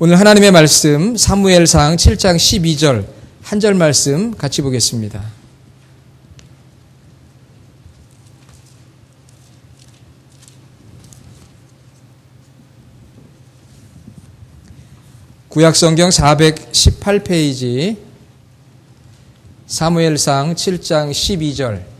오늘 하나님의 말씀 사무엘상 7장 12절 한 절 말씀 같이 보겠습니다. 구약성경 418페이지 사무엘상 7장 12절.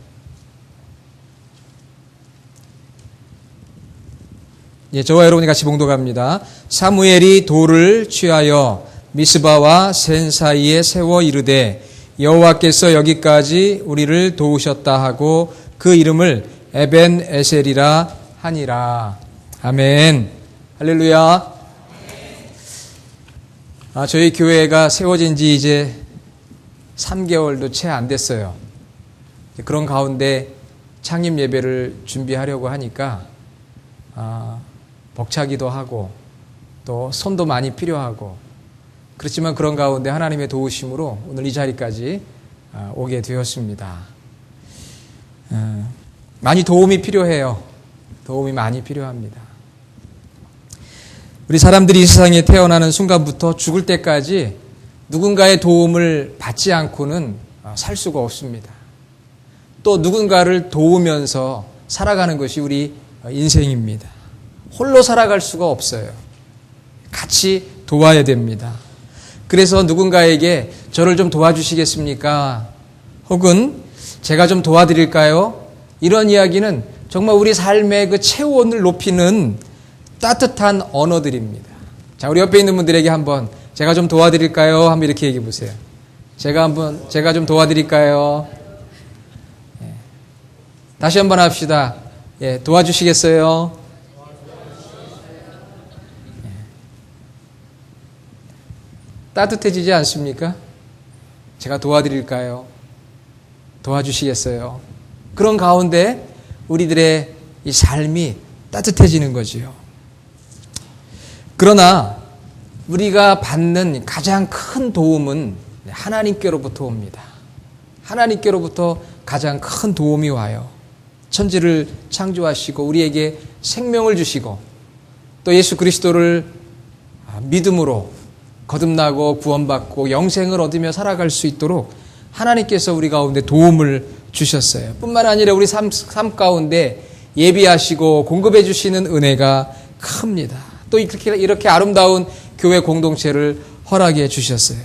저와 여러분이 같이 봉독합니다. 사무엘이 돌을 취하여 미스바와 센 사이에 세워 이르되 여호와께서 여기까지 우리를 도우셨다 하고 그 이름을 에벤 에셀이라 하니라. 아멘. 할렐루야. 저희 교회가 세워진 지 이제 3개월도 채 안 됐어요. 그런 가운데 창립 예배를 준비하려고 하니까 벅차기도 하고 또 손도 많이 필요하고 그렇지만 그런 가운데 하나님의 도우심으로 오늘 이 자리까지 오게 되었습니다. 많이 도움이 필요해요. 도움이 많이 필요합니다. 우리 사람들이 이 세상에 태어나는 순간부터 죽을 때까지 누군가의 도움을 받지 않고는 살 수가 없습니다. 또 누군가를 도우면서 살아가는 것이 우리 인생입니다. 홀로 살아갈 수가 없어요. 같이 도와야 됩니다. 그래서 누군가에게 저를 좀 도와주시겠습니까? 혹은 제가 좀 도와드릴까요? 이런 이야기는 정말 우리 삶의 그 체온을 높이는 따뜻한 언어들입니다. 자, 우리 옆에 있는 분들에게 한번 제가 좀 도와드릴까요? 한번 이렇게 얘기해 보세요. 제가 좀 도와드릴까요? 다시 한번 합시다. 도와주시겠어요? 따뜻해지지 않습니까? 제가 도와드릴까요? 도와주시겠어요? 그런 가운데 우리들의 이 삶이 따뜻해지는 거지요. 그러나 우리가 받는 가장 큰 도움은 하나님께로부터 옵니다. 하나님께로부터 가장 큰 도움이 와요. 천지를 창조하시고 우리에게 생명을 주시고 또 예수 그리스도를 믿음으로 거듭나고 구원받고 영생을 얻으며 살아갈 수 있도록 하나님께서 우리 가운데 도움을 주셨어요. 뿐만 아니라 우리 삶 가운데 예비하시고 공급해 주시는 은혜가 큽니다. 또 이렇게 아름다운 교회 공동체를 허락해 주셨어요.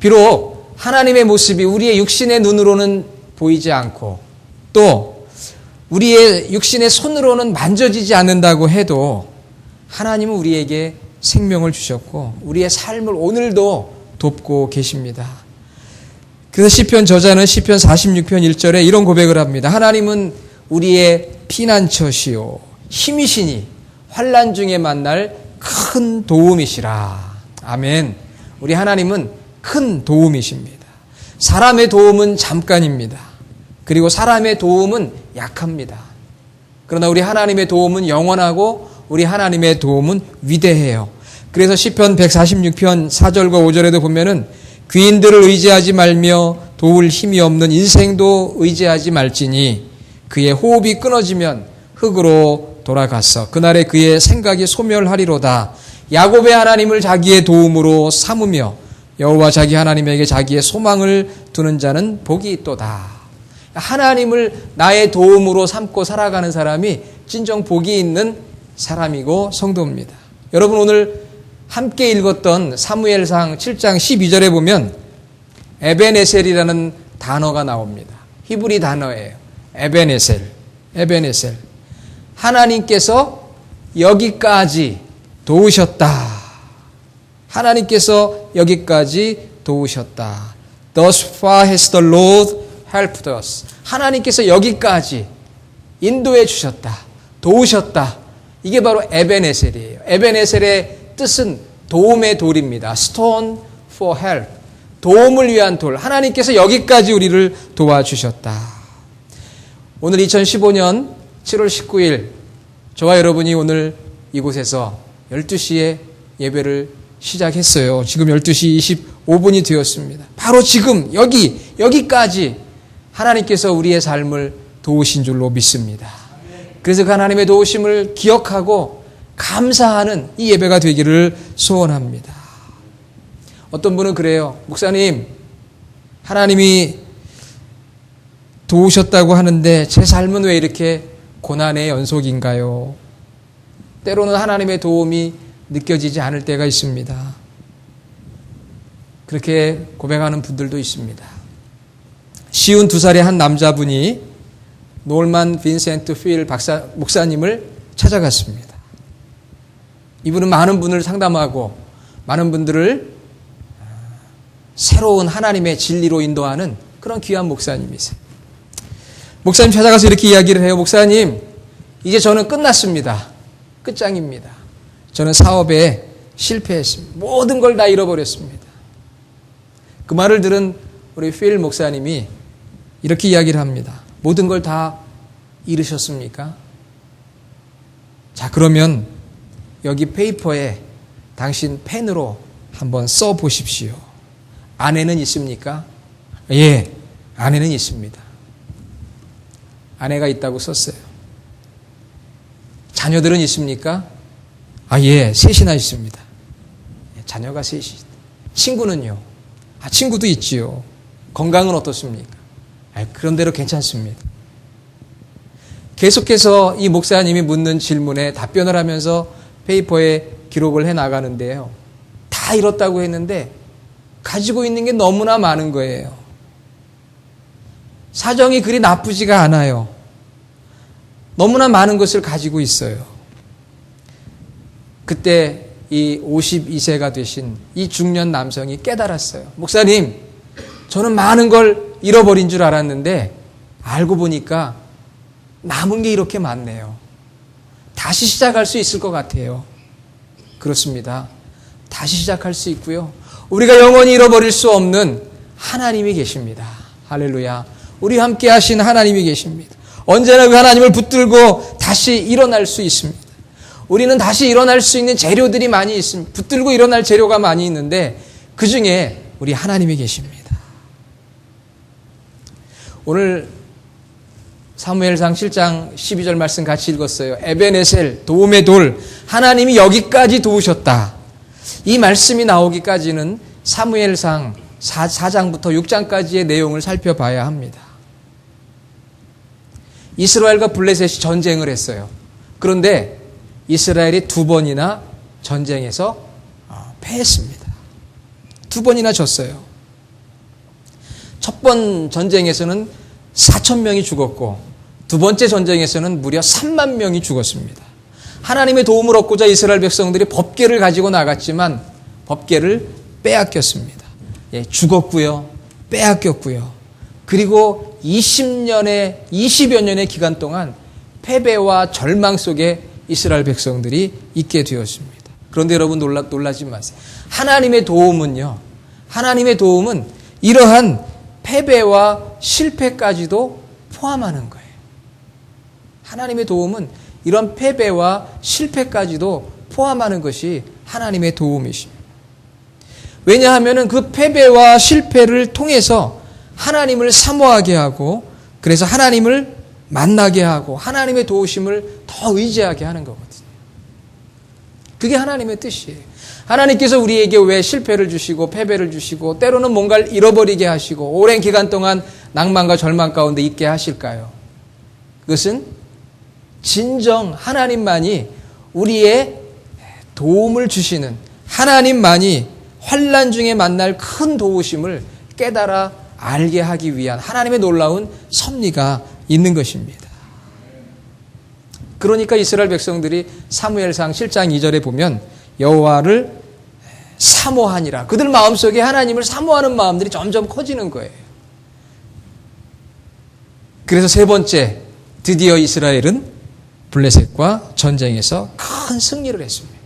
비록 하나님의 모습이 우리의 육신의 눈으로는 보이지 않고 또 우리의 육신의 손으로는 만져지지 않는다고 해도 하나님은 우리에게 생명을 주셨고 우리의 삶을 오늘도 돕고 계십니다. 그래서 시편 저자는 시편 46편 1절에 이런 고백을 합니다. 하나님은 우리의 피난처시요 힘이시니 환난 중에 만날 큰 도움이시라. 아멘. 우리 하나님은 큰 도움이십니다. 사람의 도움은 잠깐입니다. 그리고 사람의 도움은 약합니다. 그러나 우리 하나님의 도움은 영원하고 우리 하나님의 도움은 위대해요. 그래서 시편 146편 4절과 5절에도 보면은 귀인들을 의지하지 말며 도울 힘이 없는 인생도 의지하지 말지니 그의 호흡이 끊어지면 흙으로 돌아갔어. 그날에 그의 생각이 소멸하리로다. 야곱의 하나님을 자기의 도움으로 삼으며 여호와 자기 하나님에게 자기의 소망을 두는 자는 복이 있도다. 하나님을 나의 도움으로 삼고 살아가는 사람이 진정 복이 있는 사람이고 성도입니다. 여러분 오늘 함께 읽었던 사무엘상 7장 12절에 보면 에벤에셀이라는 단어가 나옵니다. 히브리 단어예요. 에벤에셀. 하나님께서 여기까지 도우셨다. 하나님께서 여기까지 도우셨다. Thus far has the Lord helped us. 하나님께서 여기까지 인도해 주셨다. 도우셨다. 이게 바로 에벤에셀이에요. 에벤에셀의 뜻은 도움의 돌입니다. Stone for help. 도움을 위한 돌. 하나님께서 여기까지 우리를 도와주셨다. 오늘 2015년 7월 19일 저와 여러분이 오늘 이곳에서 12시에 예배를 시작했어요. 지금 12시 25분이 되었습니다. 바로 지금 여기까지 하나님께서 우리의 삶을 도우신 줄로 믿습니다. 그래서 그 하나님의 도우심을 기억하고 감사하는 이 예배가 되기를 소원합니다. 어떤 분은 그래요. 목사님, 하나님이 도우셨다고 하는데 제 삶은 왜 이렇게 고난의 연속인가요? 때로는 하나님의 도움이 느껴지지 않을 때가 있습니다. 그렇게 고백하는 분들도 있습니다. 52살의 한 남자분이 놀만 빈센트 필 목사님을 찾아갔습니다. 이분은 많은 분을 상담하고 많은 분들을 새로운 하나님의 진리로 인도하는 그런 귀한 목사님이세요. 목사님 찾아가서 이렇게 이야기를 해요. 목사님, 이제 저는 끝났습니다. 끝장입니다. 저는 사업에 실패했습니다. 모든 걸 다 잃어버렸습니다. 그 말을 들은 우리 필 목사님이 이렇게 이야기를 합니다. 모든 걸 다 잃으셨습니까? 자, 그러면 여기 페이퍼에 당신 펜으로 한번 써 보십시오. 아내는 있습니까? 예, 아내는 있습니다. 아내가 있다고 썼어요. 자녀들은 있습니까? 아, 예, 셋이나 있습니다. 자녀가 셋이. 친구는요? 아, 친구도 있지요. 건강은 어떻습니까? 아, 그런 대로 괜찮습니다. 계속해서 이 목사님이 묻는 질문에 답변을 하면서 페이퍼에 기록을 해 나가는데요. 다 잃었다고 했는데 가지고 있는 게 너무나 많은 거예요. 사정이 그리 나쁘지가 않아요. 너무나 많은 것을 가지고 있어요. 그때 이 52세가 되신 이 중년 남성이 깨달았어요. 목사님, 저는 많은 걸 잃어버린 줄 알았는데 알고 보니까 남은 게 이렇게 많네요. 다시 시작할 수 있을 것 같아요. 그렇습니다. 다시 시작할 수 있고요. 우리가 영원히 잃어버릴 수 없는 하나님이 계십니다. 할렐루야. 우리와 함께 하신 하나님이 계십니다. 언제나 그 하나님을 붙들고 다시 일어날 수 있습니다. 우리는 다시 일어날 수 있는 재료들이 많이 있습니다. 붙들고 일어날 재료가 많이 있는데 그 중에 우리 하나님이 계십니다. 오늘 사무엘상 7장 12절 말씀 같이 읽었어요. 에베네셀, 도움의 돌, 하나님이 여기까지 도우셨다. 이 말씀이 나오기까지는 사무엘상 4장부터 6장까지의 내용을 살펴봐야 합니다. 이스라엘과 블레셋이 전쟁을 했어요. 그런데 이스라엘이 2번이나 전쟁에서 패했습니다. 2번이나 졌어요. 첫 번 전쟁에서는 4,000명이 죽었고 두 번째 전쟁에서는 무려 3만 명이 죽었습니다. 하나님의 도움을 얻고자 이스라엘 백성들이 법궤를 가지고 나갔지만 법궤를 빼앗겼습니다. 예, 죽었고요. 빼앗겼고요. 그리고 20여 년의 기간 동안 패배와 절망 속에 이스라엘 백성들이 있게 되었습니다. 그런데 여러분 놀라지 마세요. 하나님의 도움은 이러한 패배와 실패까지도 포함하는 거예요. 하나님의 도움은 이런 패배와 실패까지도 포함하는 것이 하나님의 도움이십니다. 왜냐하면 그 패배와 실패를 통해서 하나님을 사모하게 하고 그래서 하나님을 만나게 하고 하나님의 도우심을 더 의지하게 하는 거거든요. 그게 하나님의 뜻이에요. 하나님께서 우리에게 왜 실패를 주시고 패배를 주시고 때로는 뭔가를 잃어버리게 하시고 오랜 기간 동안 낭만과 절망 가운데 있게 하실까요? 그것은 진정 하나님만이 우리의 도움을 주시는 하나님만이 환난 중에 만날 큰 도우심을 깨달아 알게 하기 위한 하나님의 놀라운 섭리가 있는 것입니다. 그러니까 이스라엘 백성들이 사무엘상 7장 2절에 보면 여호와를 사모하니라. 그들 마음속에 하나님을 사모하는 마음들이 점점 커지는 거예요. 그래서 세 번째, 드디어 이스라엘은 블레셋과 전쟁에서 큰 승리를 했습니다.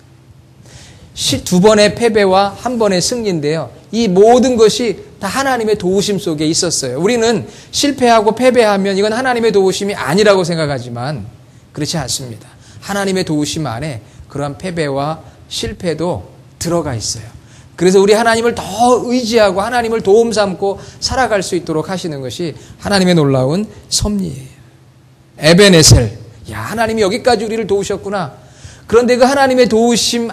2번의 패배와 1번의 승리인데요. 이 모든 것이 다 하나님의 도우심 속에 있었어요. 우리는 실패하고 패배하면 이건 하나님의 도우심이 아니라고 생각하지만 그렇지 않습니다. 하나님의 도우심 안에 그러한 패배와 실패도 들어가 있어요. 그래서 우리 하나님을 더 의지하고 하나님을 도움 삼고 살아갈 수 있도록 하시는 것이 하나님의 놀라운 섭리예요. 에베네셀, 야, 하나님이 여기까지 우리를 도우셨구나. 그런데 그 하나님의 도우심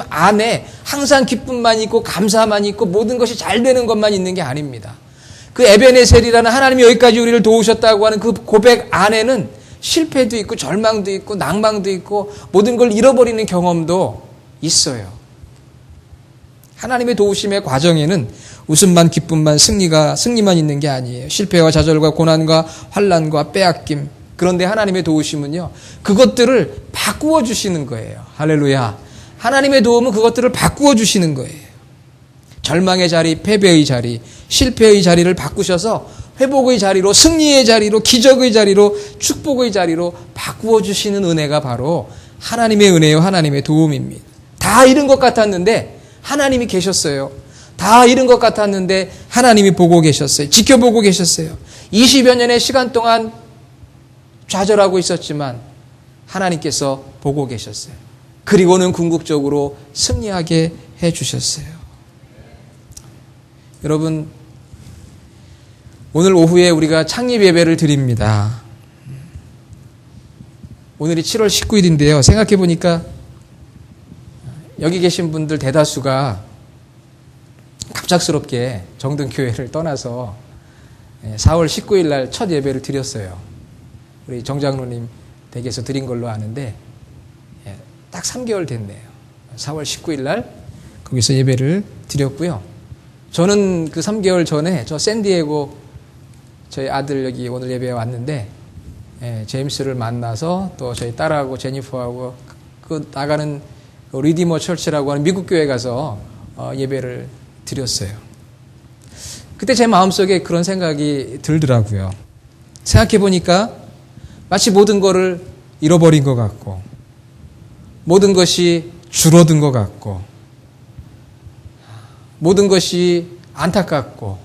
안에 항상 기쁨만 있고 감사만 있고 모든 것이 잘 되는 것만 있는 게 아닙니다. 그 에베네셀이라는 하나님이 여기까지 우리를 도우셨다고 하는 그 고백 안에는 실패도 있고 절망도 있고 낭망도 있고 모든 걸 잃어버리는 경험도 있어요. 하나님의 도우심의 과정에는 웃음만 기쁨만 승리만 있는 게 아니에요. 실패와 좌절과 고난과 환난과 빼앗김. 그런데 하나님의 도우심은요, 그것들을 바꾸어 주시는 거예요. 할렐루야. 하나님의 도움은 그것들을 바꾸어 주시는 거예요. 절망의 자리, 패배의 자리, 실패의 자리를 바꾸셔서 회복의 자리로, 승리의 자리로, 기적의 자리로, 축복의 자리로 바꾸어 주시는 은혜가 바로 하나님의 은혜요, 하나님의 도움입니다. 다 잃은 것 같았는데 하나님이 계셨어요. 다 잃은 것 같았는데 하나님이 보고 계셨어요. 지켜보고 계셨어요. 20여 년의 시간 동안 좌절하고 있었지만 하나님께서 보고 계셨어요. 그리고는 궁극적으로 승리하게 해주셨어요. 여러분, 오늘 오후에 우리가 창립 예배를 드립니다. 오늘이 7월 19일인데요. 생각해 보니까 여기 계신 분들 대다수가 갑작스럽게 정든교회를 떠나서 4월 19일 날 첫 예배를 드렸어요. 우리 정장로님 댁에서 드린 걸로 아는데 딱 3개월 됐네요. 4월 19일 날 거기서 예배를 드렸고요. 저는 그 3개월 전에 저 샌디에고 저희 아들 여기 오늘 예배에 왔는데 제임스를 만나서 또 저희 딸하고 제니퍼하고 그 나가는 리디머 철치라고 하는 미국 교회 가서 예배를 드렸어요. 그때 제 마음속에 그런 생각이 들더라고요. 생각해 보니까 마치 모든 것을 잃어버린 것 같고 모든 것이 줄어든 것 같고 모든 것이 안타깝고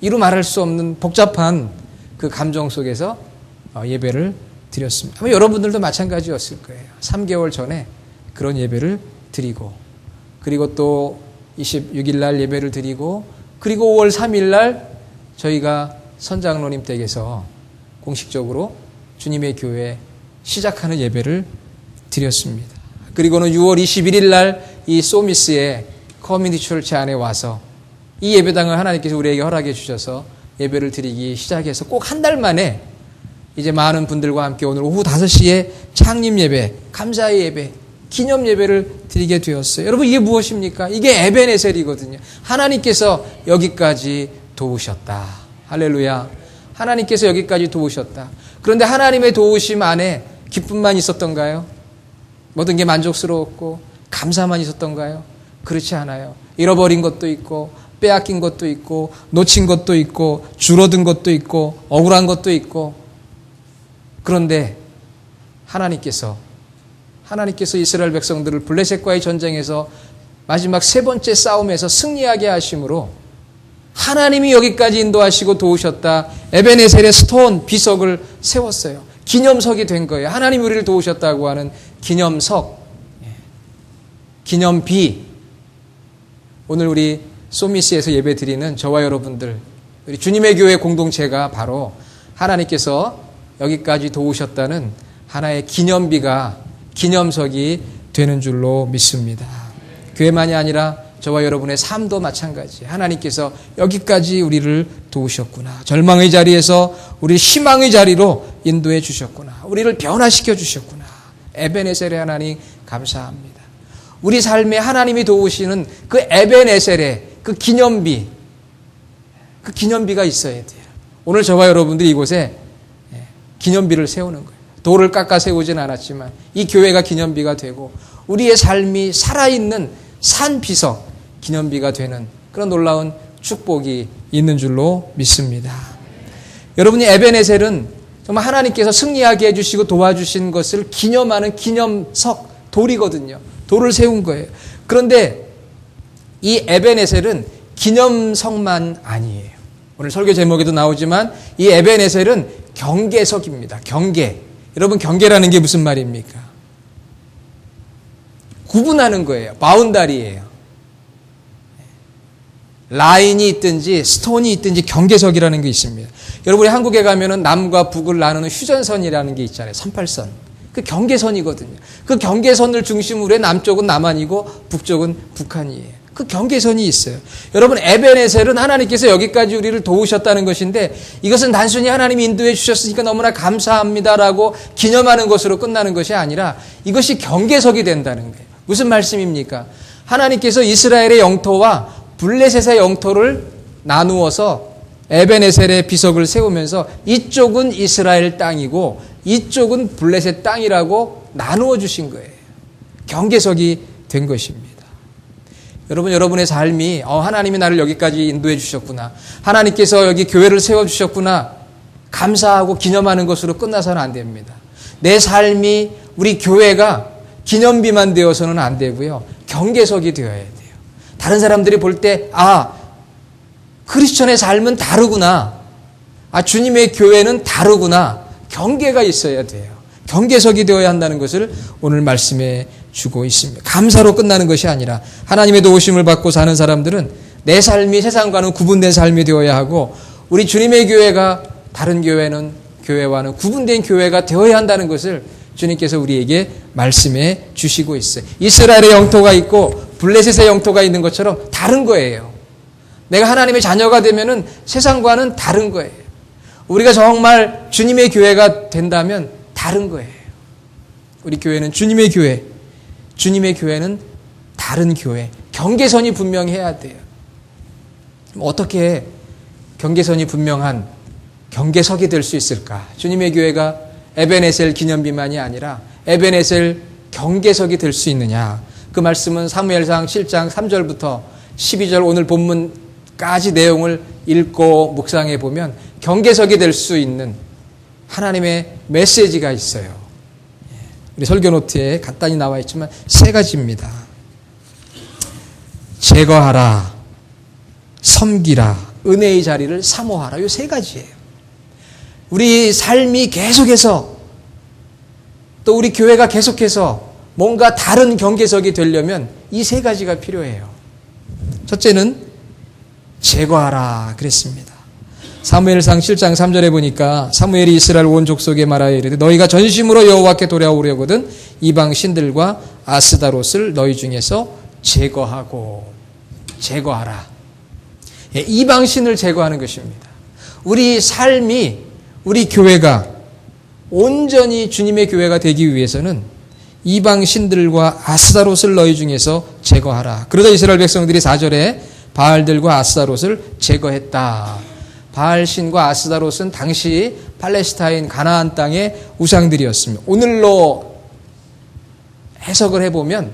이루 말할 수 없는 복잡한 그 감정 속에서 예배를 드렸습니다. 아마 여러분들도 마찬가지였을 거예요. 3개월 전에 그런 예배를 드리고 그리고 또 26일 날 예배를 드리고 그리고 5월 3일 날 저희가 선장로님 댁에서 공식적으로 주님의 교회 시작하는 예배를 드렸습니다. 그리고는 6월 21일 날 이 소미스의 커뮤니티 철치 안에 와서 이 예배당을 하나님께서 우리에게 허락해 주셔서 예배를 드리기 시작해서 꼭 한 달 만에 이제 많은 분들과 함께 오늘 오후 5시에 창립 예배, 감사의 예배, 기념 예배를 드리게 되었어요. 여러분 이게 무엇입니까? 이게 에베네셀이거든요. 하나님께서 여기까지 도우셨다. 할렐루야. 하나님께서 여기까지 도우셨다. 그런데 하나님의 도우심 안에 기쁨만 있었던가요? 모든 게 만족스러웠고 감사만 있었던가요? 그렇지 않아요. 잃어버린 것도 있고 빼앗긴 것도 있고 놓친 것도 있고 줄어든 것도 있고 억울한 것도 있고 그런데 하나님께서 이스라엘 백성들을 블레셋과의 전쟁에서 마지막 3번째 싸움에서 승리하게 하심으로 하나님이 여기까지 인도하시고 도우셨다. 에베네셀의 스톤 비석을 세웠어요. 기념석이 된 거예요. 하나님이 우리를 도우셨다고 하는 기념석, 기념비. 오늘 우리 소미스에서 예배 드리는 저와 여러분들, 우리 주님의 교회 공동체가 바로 하나님께서 여기까지 도우셨다는 하나의 기념비가, 기념석이 되는 줄로 믿습니다. 교회만이 아니라 저와 여러분의 삶도 마찬가지. 하나님께서 여기까지 우리를 도우셨구나. 절망의 자리에서 우리 희망의 자리로 인도해 주셨구나. 우리를 변화시켜 주셨구나. 에베네셀의 하나님 감사합니다. 우리 삶에 하나님이 도우시는 그 에베네셀의 그 기념비가 있어야 돼요. 오늘 저와 여러분들이 이곳에 기념비를 세우는 거예요. 돌을 깎아 세우진 않았지만 이 교회가 기념비가 되고 우리의 삶이 살아있는 산비석 기념비가 되는 그런 놀라운 축복이 있는 줄로 믿습니다. 여러분이 에베네셀은 정말 하나님께서 승리하게 해주시고 도와주신 것을 기념하는 기념석, 돌이거든요. 돌을 세운 거예요. 그런데 이 에베네셀은 기념석만 아니에요. 오늘 설교 제목에도 나오지만 이 에베네셀은 경계석입니다. 경계. 여러분 경계라는 게 무슨 말입니까? 구분하는 거예요. 바운다리예요. 라인이 있든지 스톤이 있든지 경계석이라는 게 있습니다. 여러분이 한국에 가면은 남과 북을 나누는 휴전선이라는 게 있잖아요. 38선. 그 경계선이거든요. 그 경계선을 중심으로 해 남쪽은 남한이고 북쪽은 북한이에요. 그 경계선이 있어요. 여러분, 에베네셀은 하나님께서 여기까지 우리를 도우셨다는 것인데 이것은 단순히 하나님이 인도해 주셨으니까 너무나 감사합니다라고 기념하는 것으로 끝나는 것이 아니라 이것이 경계석이 된다는 거예요. 무슨 말씀입니까? 하나님께서 이스라엘의 영토와 블레셋의 영토를 나누어서 에베네셀의 비석을 세우면서 이쪽은 이스라엘 땅이고 이쪽은 블레셋 땅이라고 나누어 주신 거예요. 경계석이 된 것입니다. 여러분, 여러분의 삶이 하나님이 나를 여기까지 인도해 주셨구나, 하나님께서 여기 교회를 세워주셨구나 감사하고 기념하는 것으로 끝나서는 안 됩니다. 내 삶이 우리 교회가 기념비만 되어서는 안 되고요, 경계석이 되어야 돼요. 다른 사람들이 볼 때 크리스천의 삶은 다르구나, 주님의 교회는 다르구나, 경계가 있어야 돼요. 경계석이 되어야 한다는 것을 오늘 말씀해 주고 있습니다. 감사로 끝나는 것이 아니라 하나님의 도우심을 받고 사는 사람들은 내 삶이 세상과는 구분된 삶이 되어야 하고, 우리 주님의 교회가 다른 교회와는 구분된 교회가 되어야 한다는 것을 주님께서 우리에게 말씀해 주시고 있어요. 이스라엘의 영토가 있고 블레셋의 영토가 있는 것처럼 다른 거예요. 내가 하나님의 자녀가 되면은 세상과는 다른 거예요. 우리가 정말 주님의 교회가 된다면 다른 거예요. 우리 교회는 주님의 교회, 주님의 교회는 다른 교회. 경계선이 분명해야 돼요. 어떻게 경계선이 분명한 경계석이 될 수 있을까? 주님의 교회가 에베네셀 기념비만이 아니라 에베네셀 경계석이 될 수 있느냐? 그 말씀은 사무엘상 7장 3절부터 12절 오늘 본문까지 내용을 읽고 묵상해 보면 경계석이 될 수 있는 하나님의 메시지가 있어요. 우리 설교 노트에 간단히 나와 있지만 세 가지입니다. 제거하라, 섬기라, 은혜의 자리를 사모하라. 이 세 가지예요. 우리 삶이 계속해서, 또 우리 교회가 계속해서 뭔가 다른 경계석이 되려면 이 세 가지가 필요해요. 첫째는 제거하라 그랬습니다. 사무엘상 7장 3절에 보니까 사무엘이 이스라엘 온 족속에 말하여 이르되 너희가 전심으로 여호와께 돌아오려거든 이방 신들과 아스다롯을 너희 중에서 제거하라. 이방 신을 제거하는 것입니다. 우리 삶이, 우리 교회가 온전히 주님의 교회가 되기 위해서는 이방 신들과 아스다롯을 너희 중에서 제거하라. 그러자 이스라엘 백성들이 4절에 바알들과 아스다롯을 제거했다. 바알신과 아스다롯은 당시 팔레스타인 가나안 땅의 우상들이었습니다. 오늘로 해석을 해보면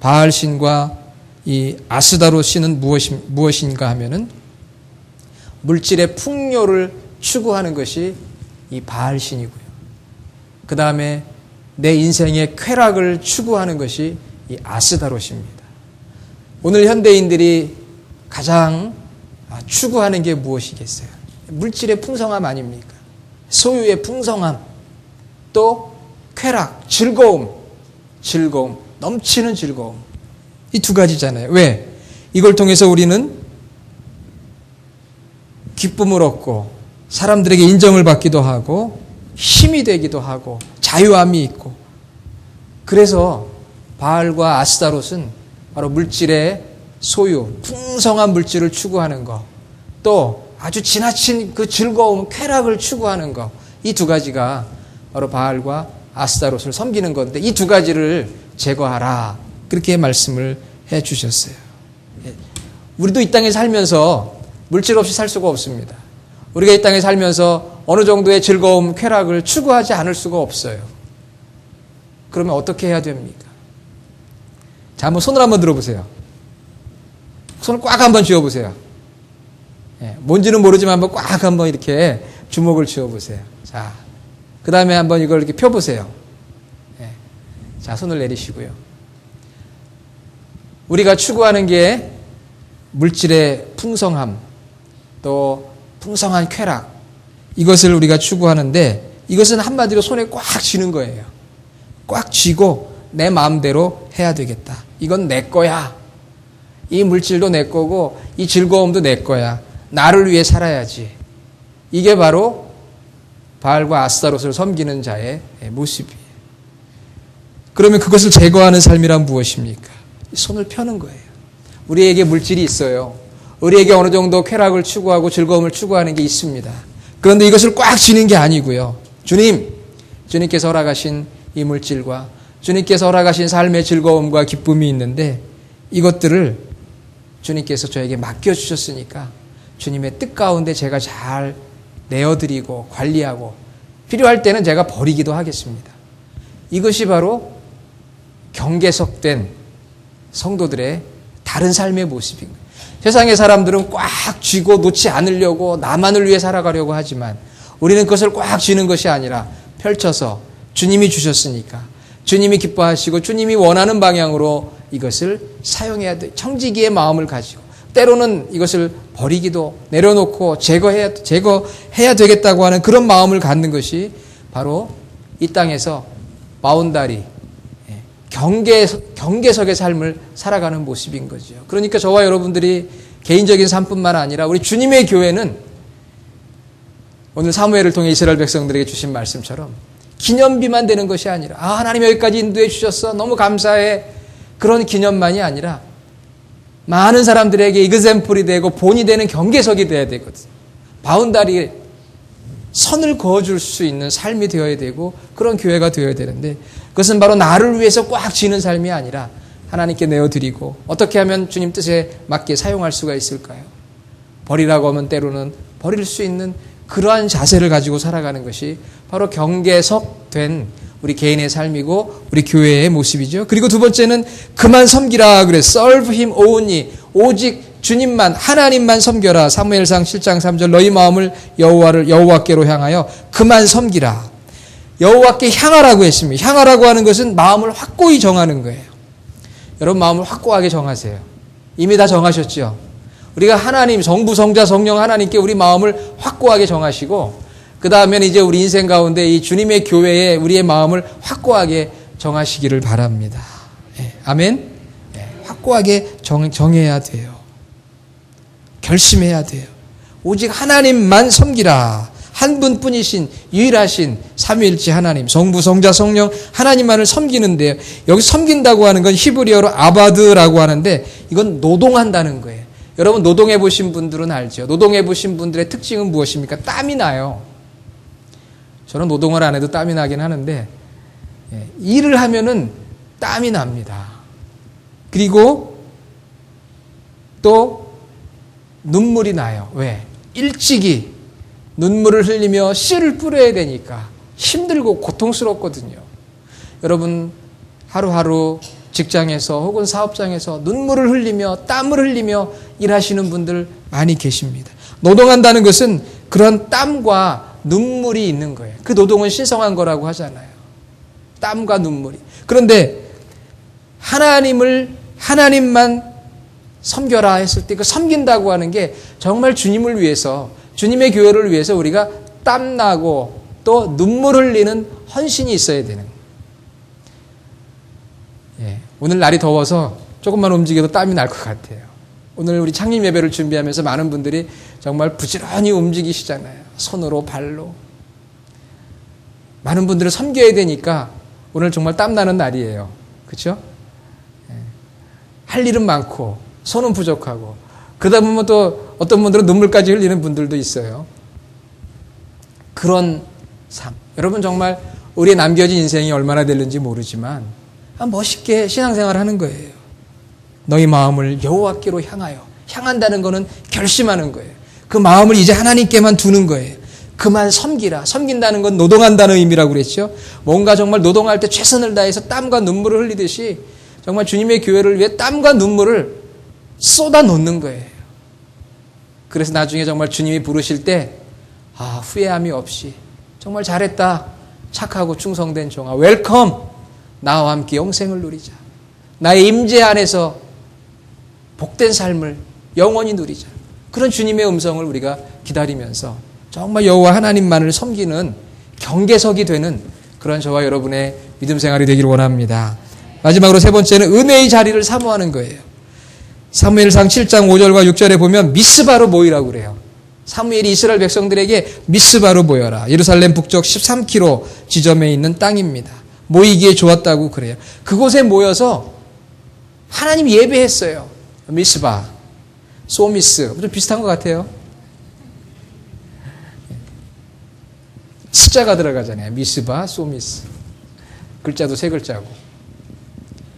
바알신과 이 아스다롯신은 무엇인가 하면은 물질의 풍요를 추구하는 것이 이 바알신이고요. 그 다음에 내 인생의 쾌락을 추구하는 것이 이 아스다롯입니다. 오늘 현대인들이 가장 추구하는 게 무엇이겠어요? 물질의 풍성함 아닙니까? 소유의 풍성함, 또 쾌락, 즐거움, 넘치는 즐거움. 이 두 가지잖아요. 왜? 이걸 통해서 우리는 기쁨을 얻고 사람들에게 인정을 받기도 하고 힘이 되기도 하고 자유함이 있고, 그래서 바알과 아스다롯은 바로 물질의 소유, 풍성한 물질을 추구하는 것, 또 아주 지나친 그 즐거움, 쾌락을 추구하는 것, 이 두 가지가 바로 바알과 아스다롯을 섬기는 건데 이 두 가지를 제거하라, 그렇게 말씀을 해 주셨어요. 우리도 이 땅에 살면서 물질 없이 살 수가 없습니다. 우리가 이 땅에 살면서 어느 정도의 즐거움, 쾌락을 추구하지 않을 수가 없어요. 그러면 어떻게 해야 됩니까? 자, 한번 손을 한번 들어보세요. 손을 꽉 한번 쥐어보세요. 뭔지는 모르지만 한번 꽉 한번 이렇게 주먹을 쥐어보세요. 자, 그 다음에 한번 이걸 이렇게 펴보세요. 자, 손을 내리시고요. 우리가 추구하는 게 물질의 풍성함, 또 풍성한 쾌락, 이것을 우리가 추구하는데 이것은 한마디로 손에 꽉 쥐는 거예요. 꽉 쥐고 내 마음대로 해야 되겠다. 이건 내 거야. 이 물질도 내 거고 이 즐거움도 내 거야. 나를 위해 살아야지. 이게 바로 바알과 아스타롯을 섬기는 자의 모습이에요. 그러면 그것을 제거하는 삶이란 무엇입니까? 손을 펴는 거예요. 우리에게 물질이 있어요. 우리에게 어느 정도 쾌락을 추구하고 즐거움을 추구하는 게 있습니다. 그런데 이것을 꽉 쥐는 게 아니고요. 주님께서 허락하신 이 물질과 주님께서 허락하신 삶의 즐거움과 기쁨이 있는데 이것들을 주님께서 저에게 맡겨주셨으니까 주님의 뜻 가운데 제가 잘 내어드리고 관리하고 필요할 때는 제가 버리기도 하겠습니다. 이것이 바로 경계석된 성도들의 다른 삶의 모습인 거예요. 세상의 사람들은 꽉 쥐고 놓지 않으려고 나만을 위해 살아가려고 하지만 우리는 그것을 꽉 쥐는 것이 아니라 펼쳐서 주님이 주셨으니까 주님이 기뻐하시고 주님이 원하는 방향으로 이것을 사용해야 돼. 청지기의 마음을 가지고 때로는 이것을 버리기도 내려놓고 제거해야 되겠다고 하는 그런 마음을 갖는 것이 바로 이 땅에서 바운다리 경계석의 삶을 살아가는 모습인 거죠. 그러니까 저와 여러분들이 개인적인 삶뿐만 아니라 우리 주님의 교회는 오늘 사무엘을 통해 이스라엘 백성들에게 주신 말씀처럼 기념비만 되는 것이 아니라 하나님 여기까지 인도해 주셨어 너무 감사해 그런 기념만이 아니라 많은 사람들에게 이그샘플이 되고 본이 되는 경계석이 되어야 되거든. 바운다리에 선을 그어줄 수 있는 삶이 되어야 되고 그런 교회가 되어야 되는데 그것은 바로 나를 위해서 꽉 쥐는 삶이 아니라 하나님께 내어드리고 어떻게 하면 주님 뜻에 맞게 사용할 수가 있을까요? 버리라고 하면 때로는 버릴 수 있는 그러한 자세를 가지고 살아가는 것이 바로 경계석된 우리 개인의 삶이고 우리 교회의 모습이죠. 그리고 두 번째는 그만 섬기라 그래. Serve him only. 오직 주님만 하나님만 섬겨라. 사무엘상 7장 3절 너희 마음을 여호와께로 향하여 그만 섬기라. 여호와께 향하라고 했습니다. 향하라고 하는 것은 마음을 확고히 정하는 거예요. 여러분 마음을 확고하게 정하세요. 이미 다 정하셨죠. 우리가 하나님 성부 성자 성령 하나님께 우리 마음을 확고하게 정하시고 그 다음에는 이제 우리 인생 가운데 이 주님의 교회에 우리의 마음을 확고하게 정하시기를 바랍니다. 네, 아멘. 네, 확고하게 정해야 돼요. 결심해야 돼요. 오직 하나님만 섬기라. 한 분뿐이신 유일하신 삼위일체 하나님 성부 성자 성령 하나님만을 섬기는데요. 여기 섬긴다고 하는 건 히브리어로 아바드라고 하는데 이건 노동한다는 거예요. 여러분 노동해 보신 분들은 알죠. 노동해 보신 분들의 특징은 무엇입니까? 땀이 나요. 저는 노동을 안 해도 땀이 나긴 하는데 일을 하면은 땀이 납니다. 그리고 또 눈물이 나요. 왜? 일찍이 눈물을 흘리며 씨를 뿌려야 되니까 힘들고 고통스럽거든요. 여러분 하루하루 직장에서 혹은 사업장에서 눈물을 흘리며 땀을 흘리며 일하시는 분들 많이 계십니다. 노동한다는 것은 그런 땀과 눈물이 있는 거예요. 그 노동은 신성한 거라고 하잖아요. 땀과 눈물이. 그런데 하나님만 섬겨라 했을 때 그 섬긴다고 하는 게 정말 주님을 위해서 주님의 교회를 위해서 우리가 땀나고 또 눈물 흘리는 헌신이 있어야 되는 거예요. 오늘 날이 더워서 조금만 움직여도 땀이 날 것 같아요. 오늘 우리 창립 예배를 준비하면서 많은 분들이 정말 부지런히 움직이시잖아요. 손으로 발로. 많은 분들을 섬겨야 되니까 오늘 정말 땀나는 날이에요. 그렇죠? 할 일은 많고 손은 부족하고 그러다 보면 또 어떤 분들은 눈물까지 흘리는 분들도 있어요. 그런 삶. 여러분 정말 우리의 남겨진 인생이 얼마나 될는지 모르지만 멋있게 신앙생활을 하는 거예요. 너희 마음을 여호와께로 향한다는 것은 결심하는 거예요. 그 마음을 이제 하나님께만 두는 거예요. 그만 섬기라. 섬긴다는 건 노동한다는 의미라고 그랬죠. 뭔가 정말 노동할 때 최선을 다해서 땀과 눈물을 흘리듯이 정말 주님의 교회를 위해 땀과 눈물을 쏟아 놓는 거예요. 그래서 나중에 정말 주님이 부르실 때 후회함이 없이 정말 잘했다. 착하고 충성된 종아. 웰컴. 나와 함께 영생을 누리자. 나의 임재 안에서 복된 삶을 영원히 누리자. 그런 주님의 음성을 우리가 기다리면서 정말 여호와 하나님만을 섬기는 경계석이 되는 그런 저와 여러분의 믿음 생활이 되기를 원합니다. 마지막으로 세 번째는 은혜의 자리를 사모하는 거예요. 사무엘상 7장 5절과 6절에 보면 미스바로 모이라고 그래요. 사무엘이 이스라엘 백성들에게 미스바로 모여라. 예루살렘 북쪽 13km 지점에 있는 땅입니다. 모이기에 좋았다고 그래요. 그곳에 모여서 하나님 예배했어요. 미스바, 소미스, 좀 비슷한 것 같아요. 숫자가 들어가잖아요. 미스바, 소미스. 글자도 세 글자고.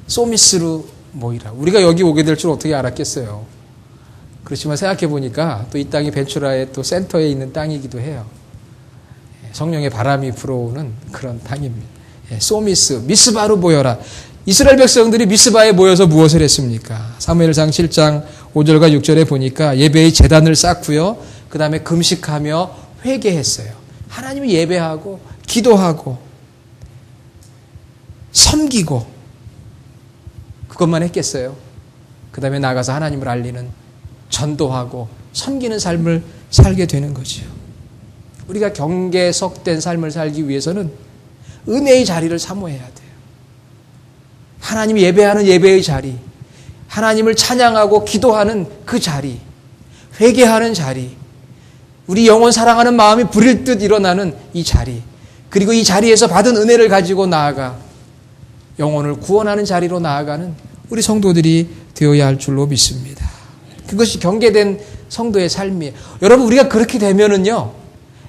소미스로 모이라. 우리가 여기 오게 될 줄 어떻게 알았겠어요. 그렇지만 생각해 보니까 또 이 땅이 벤츄라의 또 센터에 있는 땅이기도 해요. 성령의 바람이 불어오는 그런 땅입니다. 소미스, 미스바로 모여라. 이스라엘 백성들이 미스바에 모여서 무엇을 했습니까? 사무엘상 7장 5절과 6절에 보니까 예배의 제단을 쌓고요. 그 다음에 금식하며 회개했어요. 하나님을 예배하고 기도하고 섬기고 그것만 했겠어요. 그 다음에 나가서 하나님을 알리는 전도하고 섬기는 삶을 살게 되는 거죠. 우리가 경계석된 삶을 살기 위해서는 은혜의 자리를 사모해야 돼요. 하나님 예배하는 예배의 자리, 하나님을 찬양하고 기도하는 그 자리, 회개하는 자리, 우리 영혼 사랑하는 마음이 불일 듯 일어나는 이 자리, 그리고 이 자리에서 받은 은혜를 가지고 나아가 영혼을 구원하는 자리로 나아가는 우리 성도들이 되어야 할 줄로 믿습니다. 그것이 경계된 성도의 삶이에요. 여러분, 우리가 그렇게 되면은요,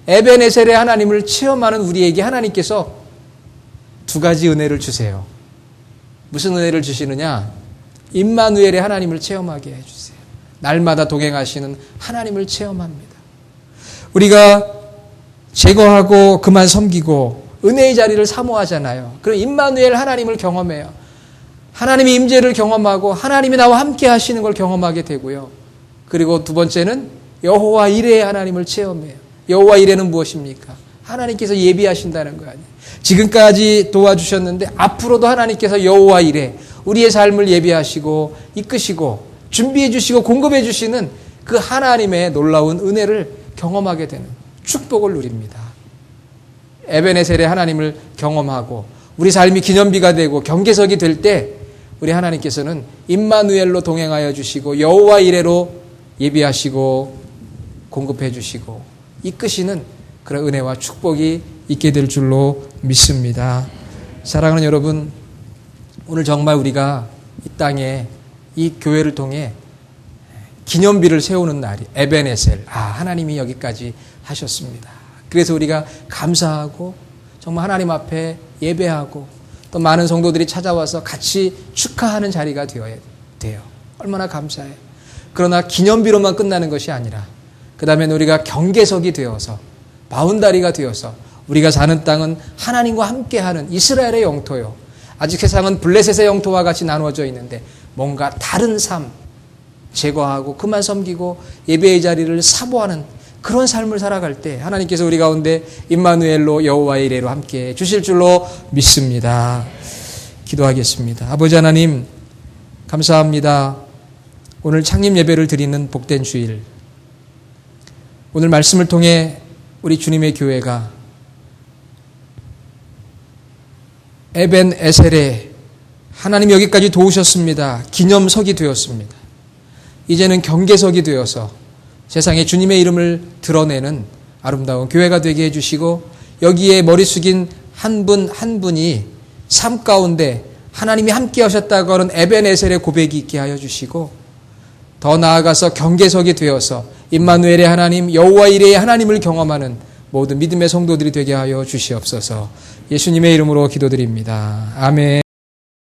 에베네셀의 하나님을 체험하는 우리에게 하나님께서 두 가지 은혜를 주세요. 무슨 은혜를 주시느냐? 임마누엘의 하나님을 체험하게 해주세요. 날마다 동행하시는 하나님을 체험합니다. 우리가 제거하고 그만 섬기고 은혜의 자리를 사모하잖아요. 그럼 임마누엘 하나님을 경험해요. 하나님의 임재를 경험하고 하나님이 나와 함께 하시는 걸 경험하게 되고요. 그리고 두 번째는 여호와 이레의 하나님을 체험해요. 여호와 이레는 무엇입니까? 하나님께서 예비하신다는 거 아니에요. 지금까지 도와주셨는데 앞으로도 하나님께서 여호와 이레, 우리의 삶을 예비하시고 이끄시고 준비해 주시고 공급해 주시는 그 하나님의 놀라운 은혜를 경험하게 되는 축복을 누립니다. 에베네셀의 하나님을 경험하고 우리 삶이 기념비가 되고 경계석이 될 때 우리 하나님께서는 임마누엘로 동행하여 주시고 여호와 이레로 예비하시고 공급해 주시고 이끄시는 그런 은혜와 축복이 있게 될 줄로 믿습니다. 사랑하는 여러분, 오늘 정말 우리가 이 땅에 이 교회를 통해 기념비를 세우는 날이 에베네셀, 하나님이 여기까지 하셨습니다. 그래서 우리가 감사하고 정말 하나님 앞에 예배하고 또 많은 성도들이 찾아와서 같이 축하하는 자리가 되어야 돼요. 얼마나 감사해요. 그러나 기념비로만 끝나는 것이 아니라 그 다음에 우리가 경계석이 되어서 바운다리가 되어서 우리가 사는 땅은 하나님과 함께하는 이스라엘의 영토요. 아직 세상은 블레셋의 영토와 같이 나누어져 있는데 뭔가 다른 삶, 제거하고 그만 섬기고 예배의 자리를 사모하는 그런 삶을 살아갈 때 하나님께서 우리 가운데 임마누엘로 여호와 이레로 함께 주실 줄로 믿습니다. 기도하겠습니다. 아버지 하나님, 감사합니다. 오늘 창립 예배를 드리는 복된 주일, 오늘 말씀을 통해 우리 주님의 교회가 에벤에셀에 하나님 여기까지 도우셨습니다. 기념석이 되었습니다. 이제는 경계석이 되어서 세상에 주님의 이름을 드러내는 아름다운 교회가 되게 해주시고 여기에 머리 숙인 한 분 한 분이 삶 가운데 하나님이 함께 하셨다고 하는 에벤에셀의 고백이 있게 하여 주시고 더 나아가서 경계석이 되어서 임마누엘의 하나님, 여호와 이레의 하나님을 경험하는 모든 믿음의 성도들이 되게 하여 주시옵소서. 예수님의 이름으로 기도드립니다. 아멘.